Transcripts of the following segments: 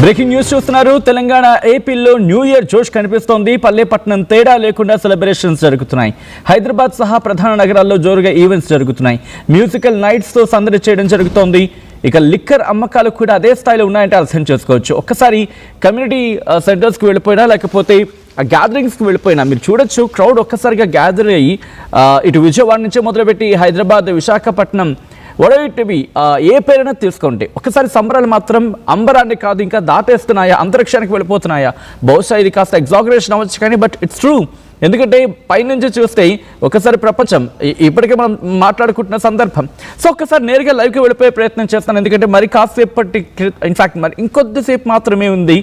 Breaking news చూస్తున్నారు. తెలంగాణ ఏపీలో new year జోష్ కనిపిస్తోంది. పల్లెపట్నం తేడా లేకుండా సెలబ్రేషన్స్ జరుగుతున్నాయి. హైదరాబాద్ సహా ప్రధాన నగరాల్లో జోరుగా ఈవెంట్స్ జరుగుతున్నాయి. మ్యూజికల్ నైట్స్ తో సందడి చేయడం జరుగుతోంది. ఇక లిక్కర్ అమ్మకాలు కూడా అదే స్థాయిలో ఉన్నాయంటే అర్థం చేసుకోవచ్చు. ఒక్కసారి కమ్యూనిటీ సెంటర్స్కి వెళ్ళిపోయినా లేకపోతే గ్యాదరింగ్స్కి వెళ్ళిపోయినా మీరు చూడొచ్చు, క్రౌడ్ ఒక్కసారిగా గ్యాదర్ అయ్యి ఇటు విజయవాడ నుంచే మొదలుపెట్టి హైదరాబాద్, విశాఖపట్నం, వడవిటివి ఏ పేరైనా తీసుకుంటే ఒకసారి సంబరాలు మాత్రం అంబరాన్ని కాదు ఇంకా దాటేస్తున్నాయా, అంతరిక్షానికి వెళ్ళిపోతున్నాయా? బహుశా ఇది కాస్త ఎగ్జాగరేషన్ అవ్వచ్చు కానీ బట్ ఇట్స్ ట్రూ. ఎందుకంటే పైనుంచి చూస్తే ఒకసారి ప్రపంచం ఇప్పటికే మనం మాట్లాడుకుంటున్న సందర్భం. సో ఒక్కసారి నేరుగా లైవ్కి వెళ్ళిపోయే ప్రయత్నం చేస్తాను. ఎందుకంటే మరి కాసేపటి ఇన్ఫాక్ట్ మరి ఇంకొద్దిసేపు మాత్రమే ఉంది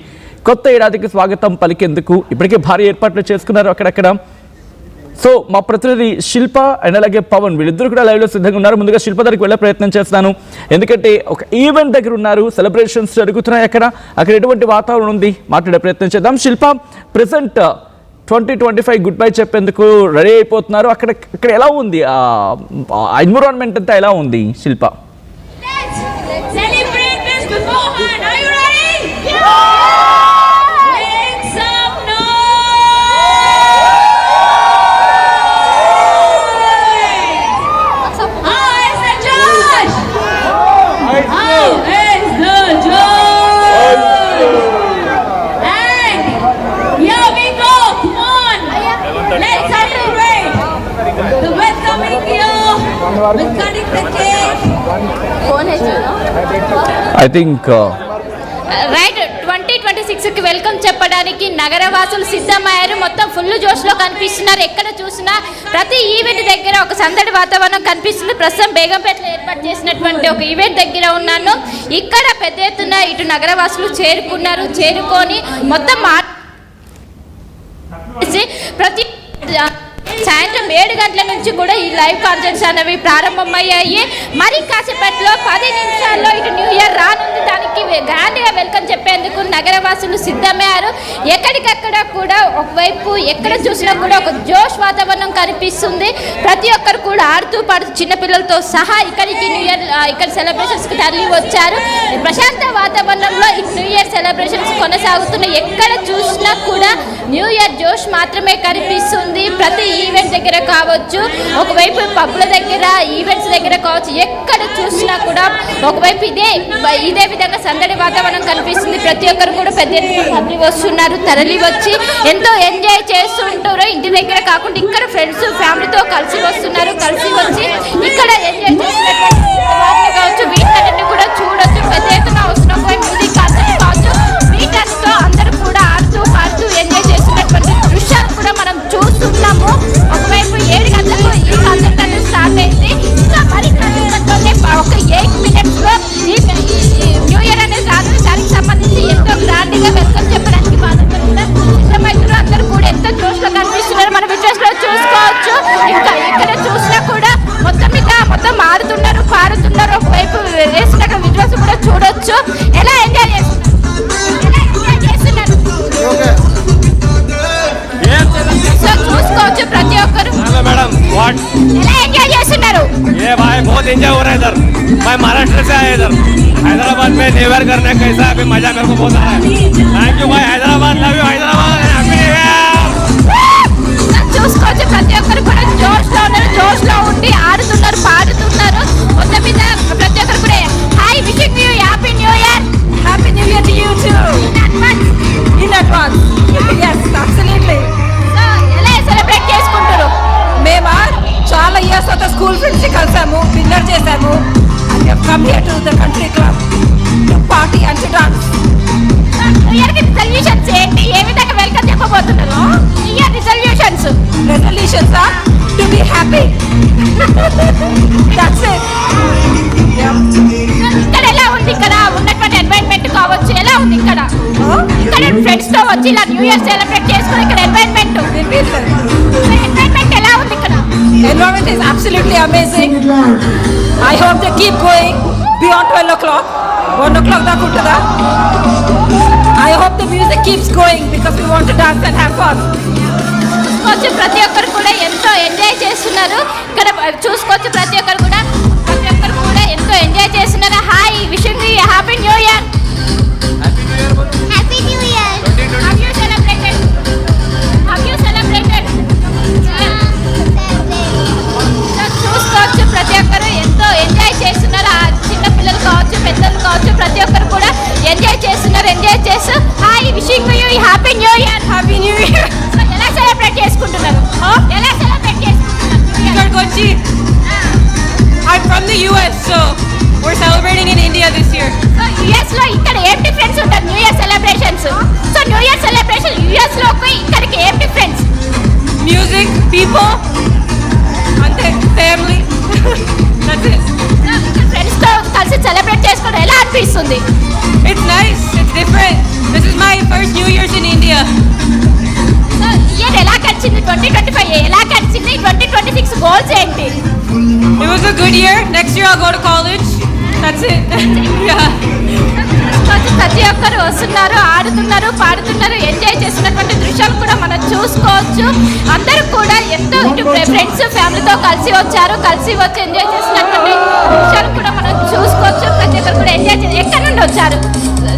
కొత్త ఏడాదికి స్వాగతం పలికేందుకు. ఇప్పటికే భారీ ఏర్పాట్లు చేసుకున్నారు అక్కడక్కడ. సో మా ప్రతినిధి శిల్ప అండ్ అలాగే పవన్ వీళ్ళిద్దరు కూడా లైవ్లో సిద్ధంగా ఉన్నారు. ముందుగా శిల్ప దగ్గరికి వెళ్ళే ప్రయత్నం చేస్తాను. ఎందుకంటే ఒక ఈవెంట్ దగ్గర ఉన్నారు, సెలబ్రేషన్స్ జరుగుతున్నాయి అక్కడ ఎటువంటి వాతావరణం ఉంది మాట్లాడే ప్రయత్నం చేద్దాం. శిల్ప, ప్రెసెంట్ 2025 గుడ్ బై చెప్పేందుకు రెడీ అయిపోతున్నారు. అక్కడ ఎలా ఉంది ఎన్విరాన్మెంట్ అంతా, ఎలా ఉంది శిల్ప? I think రైట్ 2026కి వెల్కమ్ చెప్పడానికి నగరవాసులు సిద్ధమయ్యారు. మొత్తం ఫుల్ జోష్లో కనిపిస్తున్నారు. ఎక్కడ చూసినా ప్రతి ఈవెంట్ దగ్గర ఒక సందడి వాతావరణం కనిపిస్తుంది. ప్రస్తుతం బేగంపేటలో ఏర్పాటు చేసినటువంటి ఒక ఈవెంట్ దగ్గర ఉన్నాను. ఇక్కడ పెద్ద ఎత్తున ఇటు నగరవాసులు చేరుకొని మొత్తం ప్రతి సాయంత్రం 7 గంటల నుంచి కూడా ఈ లైవ్ కాన్సర్ట్స్ అనేవి ప్రారంభమయ్యాయి. మరి కాసేపట్లో 10 నిమిషాల్లో ఇటు న్యూ ఇయర్ రానుంది. దానికి గ్రాండ్గా వెల్కమ్ చెప్పేందుకు నగరవాసులు సిద్ధమయ్యారు. ఎక్కడికక్కడ కూడా ఒకవైపు ఎక్కడ చూసినా కూడా ఒక జోష్ వాతావరణం కనిపిస్తుంది. ప్రతి ఒక్కరు కూడా ఆడుతూ పాడుతూ చిన్నపిల్లలతో సహా ఇక్కడికి న్యూ ఇయర్ ఇక్కడ సెలబ్రేషన్స్కి తరలి వచ్చారు. ప్రశాంత వాతావరణంలో ఈ న్యూ ఇయర్ సెలబ్రేషన్స్ కొనసాగుతున్నాయి. ఎక్కడ చూసినా కూడా న్యూ ఇయర్ జోష్ మాత్రమే కనిపిస్తుంది. ప్రతి ఈవెంట్ దగ్గర కావచ్చు, ఒకవైపు పబ్బుల దగ్గర, ఈవెంట్స్ దగ్గర కావచ్చు, ఎక్కడ చూసినా కూడా ఒకవైపు ఇదే విధంగా సందడి వాతావరణం కనిపిస్తుంది. ప్రతి ఒక్కరు కూడా పెద్ద ఎత్తున తరలి వచ్చి ఎంతో ఎంజాయ్ చేస్తుంటారు. ఇంటి దగ్గర కాకుండా ఇక్కడ ఫ్రెండ్స్ ఫ్యామిలీతో కలిసి వస్తున్నారు. కలిసి వచ్చి ఇక్కడ ఎంజాయ్ చేస్తున్నటువంటి కావచ్చు, వీటన్నిటిని కూడా చూడొచ్చు. పెద్ద ఎత్తున వస్తున్న మ్యూజిక్ కాన్సర్ట్ కావచ్చు, వీటన్నిటితో అందరూ కూడా ఆడుతూ పాడుతూ ఎంజాయ్ చేస్తున్నటువంటి దృశ్యాలు కూడా మనం చూస్తున్నాము. ఒకవైపు 7 గంటలకు ఈ కాన్సర్ట్ అనేది స్టార్ట్ అయింది. ఇంకా మరి ఒక 8 minutesలో ఈ న్యూ ఇయర్ అనేది రానుంది. దానికి సంబంధించి ఎంతో గ్రాండ్గా వెల్కమ్ చెప్పడానికి సిద్ధమవుతున్నారు. అందరూ కూడా ఎంతో జోష్లో కనిపిస్తున్నారు. మన విజువల్స్లో చూసుకోవచ్చు. ఇంకా ఇక్కడ చూసినా కూడా మొత్తం ఆడుతున్నారు, పాడుతున్నారు. ఒకవైపు వేసిన విజువల్స్ కూడా చూడొచ్చు. ఎలా ఎంజాయ్ చేస్తున్నారు చూసుకోవచ్చు ప్రతి ఒక్కరు. मैडम व्हाट ఎలా ఎంజాय చేస్తున్నారు? ये भाई बहुत एंजॉय हो रहा है इधर. मैं महाराष्ट्र से आया इधर हैदराबाद में न्यू ईयर करने. कैसा अभी मजा मेरे को बहुत आ रहा है. थैंक यू भाई. Hyderabad love you. Hyderabad happy new year. చూసుకోవచ్చు ప్రతి ఒక్కరు కూడా జోష్లో ఉండి ఆడుతున్నారు, పాడుతున్నారు. మొత్తం మీద ప్రతి ఒక్కరు కూడా hi, wishing you happy new year. Happy New Year to you too. In advance. Yes, absolutely. So ఎలా సెలబ్రేట్ చేసుకుంటారు? మేము చాలా ఇయర్స్ తర్వాత స్కూల్ ఫ్రెండ్స్ కలిసాము, డిన్నర్ చేసాము. And we have come here to the country club to party and to dance. New year కి resolutions ఏంటి? ఏ విధంగా వెల్కమ్ చెప్పబోతున్నారు? New year resolutions are to be happy. That's it. ఇక్కడ ఎలా ఉంది? ఇక్కడ ఉన్నటువంటి ఎన్వైరన్మెంట్ కావచ్చు, ఎలా ఉంది ఇక్కడ? ఇక్కడ ఫ్రెండ్స్ తో వచ్చి ఇలా న్యూ ఇయర్ సెలబ్రేట్ చేసుకుని ఇక్కడ ఎన్వైరన్మెంట్ ఎలా ఉంది ఇక్కడ? Environment is absolutely amazing. I hope they keep going beyond 12 o'clock. 1 o'clock దాకా ఉంటుందా? I hope the music keeps going because we want to dance and have fun. చూసుకోవచ్చు ప్రతి ఒక్కరు కూడా ఎంతో ఎంజాయ్ చేస్తున్నారు. ఇక్కడ చూసుకోవచ్చు ప్రతి ఒక్కరు కూడా ఎంతో ఎంజాయ్ చేస్తున్నారు. Hi, wishing you happy new year. Happy new year. Have you celebrated? చూసుకోవచ్చు ప్రతి ఒక్కరు ఎంతో ఎంజాయ్ చేస్తున్నారు. ఆ చిన్న పిల్లలు కావచ్చు, పెద్దలు కావచ్చు, ప్రతి ఒక్కరు కూడా ఎంజాయ్ చేస్తున్నారు. ఎంజాయ్ చేస్తూ hi, wishing you happy new year. Happy New Year. ఎలా సెలబ్రేట్ చేసుకుంటున్నారు? ఎలా celebrate Sir Kochi. I'm from the US, so we're celebrating in India this year. So US లో ఇక్కడ ఏం డిఫరెన్స్ ఉంటుంది new year celebrations? So new year celebration US లోకి ఇక్కడికి ఏం difference? Music, people, and family. That's it. Friends తో కలిసి celebrate చేసుకోవడం ఎలా అనిపిస్తుంది? It's nice. It's different. This is my first New Year's in India. So year ఎలా గడిచింది? 2025 ఎలా గడిచింది? 2026 గోల్స్ ఏంటి? It was a good year. Next year I'll go to college. That's it. Yeah. ప్రతి ఒక్కరు వస్తున్నారు, ఆడుతున్నారు, పాడుతున్నారు, ఎంజాయ్ చేస్తున్నటువంటి దృశ్యాలు కూడా మనం చూసుకోవచ్చు. అందరూ కూడా ఎంతో ఇటు ఫ్రెండ్స్ ఫ్యామిలీతో కలిసి వచ్చారు, కలిసి వచ్చి ఎంజాయ్ చేస్తున్నటువంటి దృశ్యాలు కూడా మనం చూసుకోవచ్చు. ప్రతి ఒక్కరు కూడా ఎంజాయ్ చేసి ఎక్కడి నుండి వచ్చారు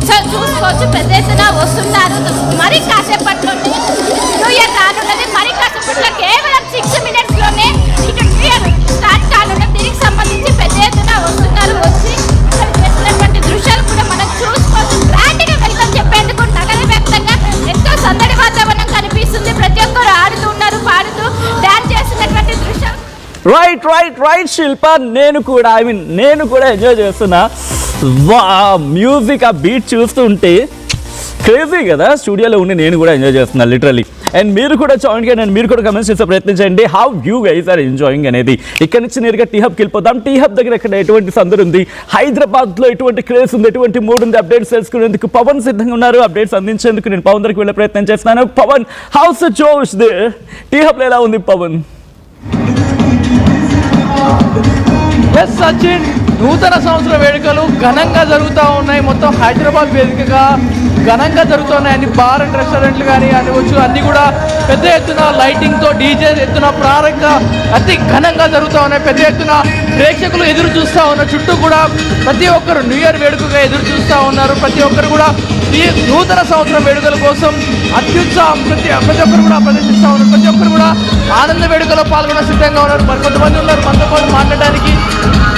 సో చూసుకోవచ్చు. పెద్ద ఎత్తున వస్తున్నారు. మరి కాసేపట్లో న్యూ ఇయర్ రానున్నది. మరి కాసేపట్లో కేవలం 6 minutesలోనే ఇటు న్యూ ఇయర్ స్టార్ట్ కానున్నది. దీనికి సంబంధించి పెద్ద ఎత్తున వస్తున్నారు. వచ్చి చేస్తున్నటువంటి దృశ్యాలు కూడా మనం చూసుకోవచ్చు. గ్రాండ్గా వెల్కమ్ చెప్పేందుకు నగర వ్యాప్తంగా ఎంతో సందడి వాతావరణం కనిపిస్తుంది. ప్రతి ఒక్కరు ఆడుతూ ఉన్నారు, పాడుతూ డాన్స్ చేస్తున్నటువంటి దృశ్యం. రైట్ శిల్ప, నేను కూడా ఎంజాయ్ చేస్తున్నా. మ్యూజిక్ ఆ బీట్ చూస్తుంటే క్రేజీ కదా. స్టూడియోలో ఉండి నేను కూడా ఎంజాయ్ చేస్తున్నా లిటరలీ. అండ్ మీరు కూడా జాయిన్ చేయండి అండ్ మీరు కూడా కమెంట్స్ చేసే ప్రయత్నించండి. How you guys are enjoying అనేది. ఇక్కడ నుంచి నేరుగా టీ హబ్కి వెళ్ళిపోతాం. టీ హబ్ దగ్గర ఇక్కడ ఎటువంటి సందడి ఉంది, హైదరాబాద్లో ఎటువంటి క్రేజ్ ఉంది, ఎటువంటి మూడ్ ఉంది, అప్డేట్స్ తెలుసుకునేందుకు పవన్ సిద్ధంగా ఉన్నారు. అప్డేట్స్ అందించేందుకు నేను పవన్ దగ్గరికి వెళ్ళే ప్రయత్నం చేస్తున్నాను. పవన్, హౌస్ జోష్ దే టీ హబ్లో ఎలా ఉంది పవన్? ఎస్ సచిన్, నూతన సంవత్సర వేడుకలు ఘనంగా జరుగుతూ ఉన్నాయి. మొత్తం హైదరాబాద్ వేదికగా ఘనంగా జరుగుతున్నాయి. అన్ని బార్ అండ్ రెస్టారెంట్లు కానీ అనివచ్చు, అన్నీ కూడా పెద్ద ఎత్తున లైటింగ్తో డీజే ఎత్తున ప్రారంభంగా అతి ఘనంగా జరుగుతూ ఉన్నాయి. పెద్ద ఎత్తున ప్రేక్షకులు ఎదురు చూస్తూ ఉన్నారు. చుట్టూ కూడా ప్రతి ఒక్కరు న్యూ ఇయర్ వేడుకగా ఎదురు చూస్తూ ఉన్నారు. ప్రతి ఒక్కరు కూడా ఈ నూతన సంవత్సరం వేడుకల కోసం అత్యుత్సాహం ప్రతి ఒక్కరు కూడా ప్రదర్శిస్తూ ఉన్నారు. ప్రతి ఒక్కరు కూడా ఆనంద వేడుకలో పాల్గొన సిద్ధంగా ఉన్నారు. మరి కొంతమంది ఉన్నారు మనతో పాటు మాట్లాడడానికి.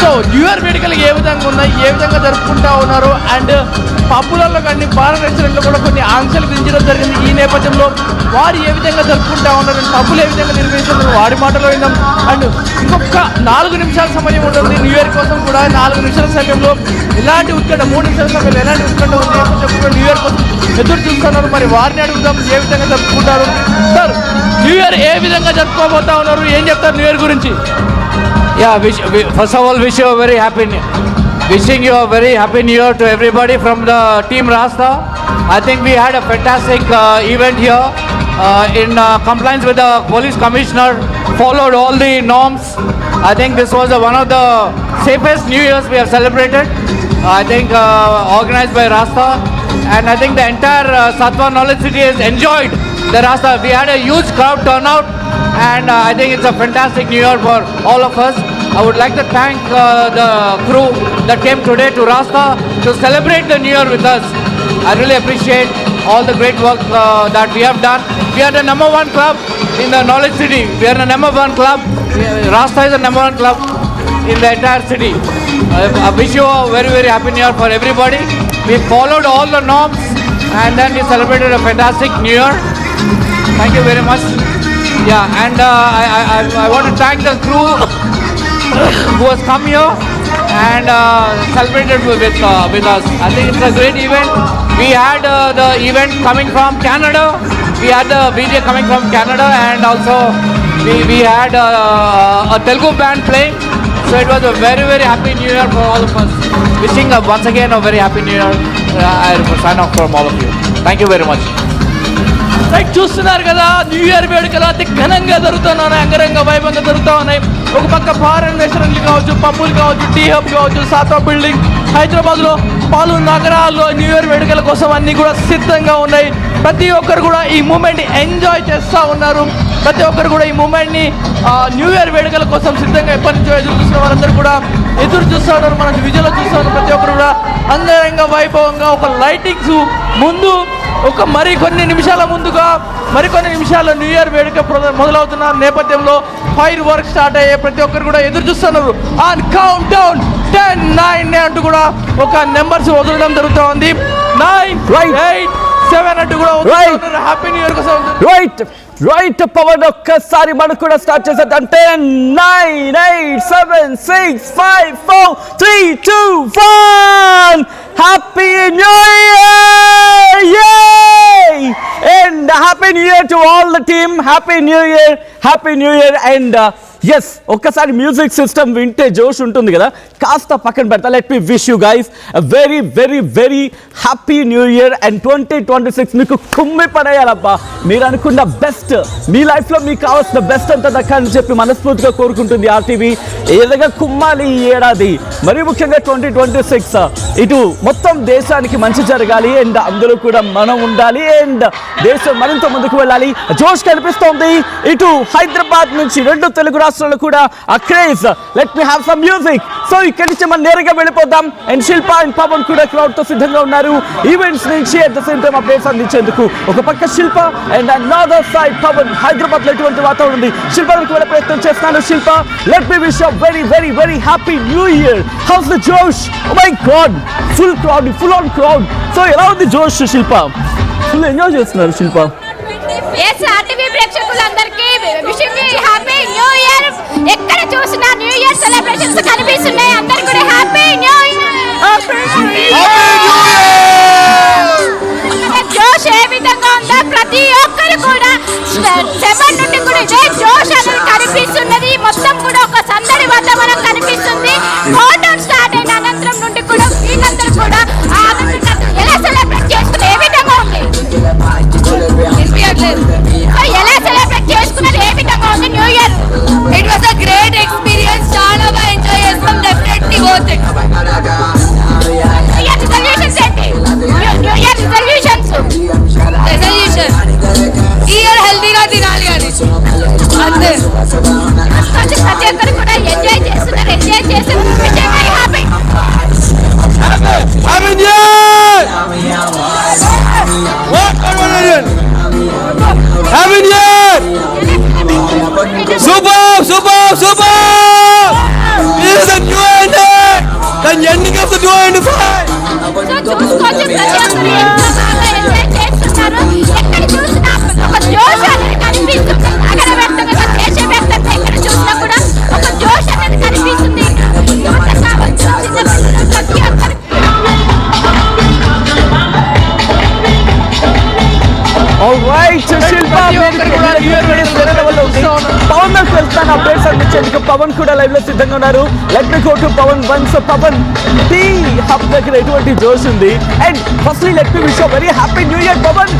సో న్యూ ఇయర్ వేడుకలు ఏ విధంగా ఉన్నాయి, ఏ విధంగా జరుపుకుంటూ ఉన్నారు, అండ్ పబ్బులలో కానీ బార్ రెస్టారెంట్లో కూడా కొన్ని ఆంక్షలు విధించడం జరిగింది. ఈ నేపథ్యంలో వారు ఏ విధంగా జరుపుకుంటూ ఉన్నారు, పబ్బులు ఏ విధంగా నిర్వహిస్తున్నారు, వారి మాటలో విందాం. అండ్ ఇంకొక 4 నిమిషాల సమయం ఉంటుంది న్యూ ఇయర్ కోసం కూడా. 4 నిమిషాల సమయంలో ఎలాంటి ఉత్కంఠ, 3 నిమిషాల సమయంలో ఎలాంటి ఉత్కంఠ ఉంది నేపథ్యంలో న్యూ ఇయర్ కోసం ఎదురు చూస్తున్నారు. మరి వారిని అడుగుదాం ఏ విధంగా జరుపుకుంటారు. సార్, న్యూ ఇయర్ ఏ విధంగా జరుపుకోబోతా ఉన్నారు, ఏం చెప్తారు న్యూ ఇయర్ గురించి? Yeah, first of all, wishing you a very happy new year to everybody from the team Rasta. I think we had a fantastic event here in compliance with the police commissioner, followed all the norms. I think this was one of the safest New Years we have celebrated. I think organized by Rasta, and I think the entire Satwa Knowledge City has enjoyed the Rasta. We had a huge crowd turnout, and I think it's a fantastic New Year for all of us. I would like to thank the crew that came today to Rasta to celebrate the New Year with us. I really appreciate all the great work that we have done. We are the #1 club in the Knowledge City. We are the #1 club. Rasta is the #1 club in the entire city. I wish you a very, very happy New Year for everybody. We followed all the norms, and then we celebrated a fantastic New Year. Thank you very much. Yeah, and I want to thank the crew who has come here and celebrated with us. I think it's a great event. We had the event coming from Canada. We had the DJ coming from Canada, and also we had a Telugu band playing. So it was a very, very happy New Year for all of us. Wishing once again a very happy New Year. I sign off from all of you. Thank you very much. Right, చూస్తున్నారు కదా new year వేడుకలు అతి ఘనంగా జరుగుతున్నాయి, అంగరంగ వైభవంగా జరుగుతూ ఉన్నాయి. ఒక పక్క బార్ అండ్ రెస్టారెంట్లు కావచ్చు, పబ్బులు కావచ్చు, టీ హబ్ కావచ్చు, సాతా బిల్డింగ్ హైదరాబాద్లో పలు నగరాల్లో న్యూ ఇయర్ వేడుకల కోసం అన్నీ కూడా సిద్ధంగా ఉన్నాయి. ప్రతి ఒక్కరు కూడా ఈ మూమెంట్ని ఎంజాయ్ చేస్తూ ఉన్నారు. ప్రతి ఒక్కరు కూడా ఈ మూమెంట్ని న్యూ ఇయర్ వేడుకల కోసం సిద్ధంగా ఎప్పటి నుంచో ఎదురు చూస్తున్న వారందరూ కూడా ఎదురు చూస్తూ ఉన్నారు. మనం విజువల్లో చూస్తూ ఉన్నారు. ప్రతి ఒక్కరు కూడా అంగరంగ వైభవంగా ఒక లైటింగ్స్ ముందు ఒక మరికొన్ని నిమిషాల ముందుగా మరికొన్ని నిమిషాల్లో న్యూ ఇయర్ వేడుక మొదలవుతున్న నేపథ్యంలో ఫైర్ వర్క్ స్టార్ట్ అయ్యే ప్రతి ఒక్కరు కూడా ఎదురు చూస్తున్నారు. ఆన్ కౌంట్ డౌన్ 10, 9 అంటూ కూడా ఒక నెంబర్స్ వదలడం జరుగుతూ ఉంది. 9, 8, 7 అంటూ కూడా హ్యాపీ న్యూ ఇయర్ కోసం రైట్ పవన్ ఒక్కసారి మనకు కూడా స్టార్ట్ చేసేద్దాం. 10, 9, 8, 7, 6, 5, 4, 3, 2, 1 happy new year and happy new year to all the team. Happy new year and yes, ఒక్కసారి మ్యూజిక్ సిస్టమ్ వింటే జోష్ ఉంటుంది కదా, కాస్త పక్కన పెడతా. Let me wish you guys very very very happy new year and 2026 మీకు కుమ్మి పడేయాలబ్బా. మీరు అనుకున్న బెస్ట్ మీ లైఫ్లో మీకు కావాల్సిన బెస్ట్ అంతా దక్కాలని చెప్పి మనస్ఫూర్తిగా కోరుకుంటుంది RTV. ఏదైనా కుమ్మాలి ఈ ఏడాది, మరీ ముఖ్యంగా 2026 ఇటు మొత్తం దేశానికి మంచి జరగాలి అండ్ అందులో కూడా మనం ఉండాలి అండ్ దేశం మరింత ముందుకు వెళ్ళాలి. జోష్ కనిపిస్తోంది ఇటు హైదరాబాద్ నుంచి, రెండు తెలుగు రాష్ట్రాలు కూడా ఆ craze. Let me have some music. So ఇక్కడి నుంచి మనం నేరుగా వెళ్ళిపోదాం. అండ్ శిల్ప అండ్ పవన్ కూడా క్రౌడ్ తో సిద్ధంగా ఉన్నారు ఈవెంట్స్ నుంచి at the same time updates అందించేందుకు. ఒక పక్క Shilpa and another side Pavan. Hyderabad లో ఎటువంటి వాతావరణం ఉంది, శిల్ప దగ్గరికి వెళ్ళే ప్రయత్నం చేస్తున్నాను. Shilpa, let me wish very very very happy new year. How's the జోష్? Oh my god, full crowd, full on crowd. So ఎలా ఉంది జోష్ శిల్ప? ఫుల్ ఎంజాయ్ చేస్తున్నారు శిల్ప. ఎస్, ఆర్టీవీ ప్రేక్షకులందరికీ విషింగ్ హ్యాపీ న్యూ ఇయర్. ఎక్కడ చూసినా న్యూ ఇయర్ సెలబ్రేషన్స్ కనిపిస్తున్నాయి. అందరికీ కూడా హ్యాపీ న్యూ ఇయర్. జోష్ ఏ విధంగా ఉందో ప్రతి ఒక్కరు కూడా 7 నుండి కూడా ఇదే జోష్ అనేది కనిపిస్తున్నది. మొత్తం కూడా ఒక సందడి వాతావరణం కనిపిస్తుంది. కౌంటౌన్ స్టార్ట్ అయిన అనంతరం నుండి కూడా వీళ్ళందరూ కూడా ఎలా సెలబ్రేట్ చేసుకుని ఏ విధంగా ఉంది, ఎలా సెలబ్రేట్ చేసుకున్నారు, ఏ విధంగా ఉంది new year? It was a great experience. చాలా బాగా ఎంజాయ్ చేస్తాం. Definitely worth it. రిజల్యూషన్స్ ఏంటి? న్యూ ఇయర్ రిజల్యూషన్ ఈ ఇయర్ హెల్తీగా తినాలి అని అంతే. ప్రతి ఒక్కరు కూడా ఎంజాయ్ చేస్తున్నారు. ఎంజాయ్ చేసి happy Super! This is the new ending! The ending of the 2025! చూసుకోవచ్చు. ప్రతి ఒక్కరు ఎంజాయ్ చేస్తున్నారు. ఎక్కడ చూసినా ఒక జోష్ అనేది కనిపిస్తుంది. నగర వ్యాప్తంగా, దేశవ్యాప్తంగా ఎక్కడ చూసినా కూడా ఒక జోష్ అనేది కనిపిస్తుంది. యువత కావచ్చు, చిన్నపిల్లలు, ప్రతి ఒక్కరు పవన్ వెళ్తాను అప్డేట్స్ అందించేందుకు. పవన్ కూడా లైవ్ లో సిద్ధంగా ఉన్నారు. Let me go to Pavan once. Pavan, T Hub దగ్గర ఎటువంటి జోష్ ఉంది? And firstly let me wish very happy new year Pawan.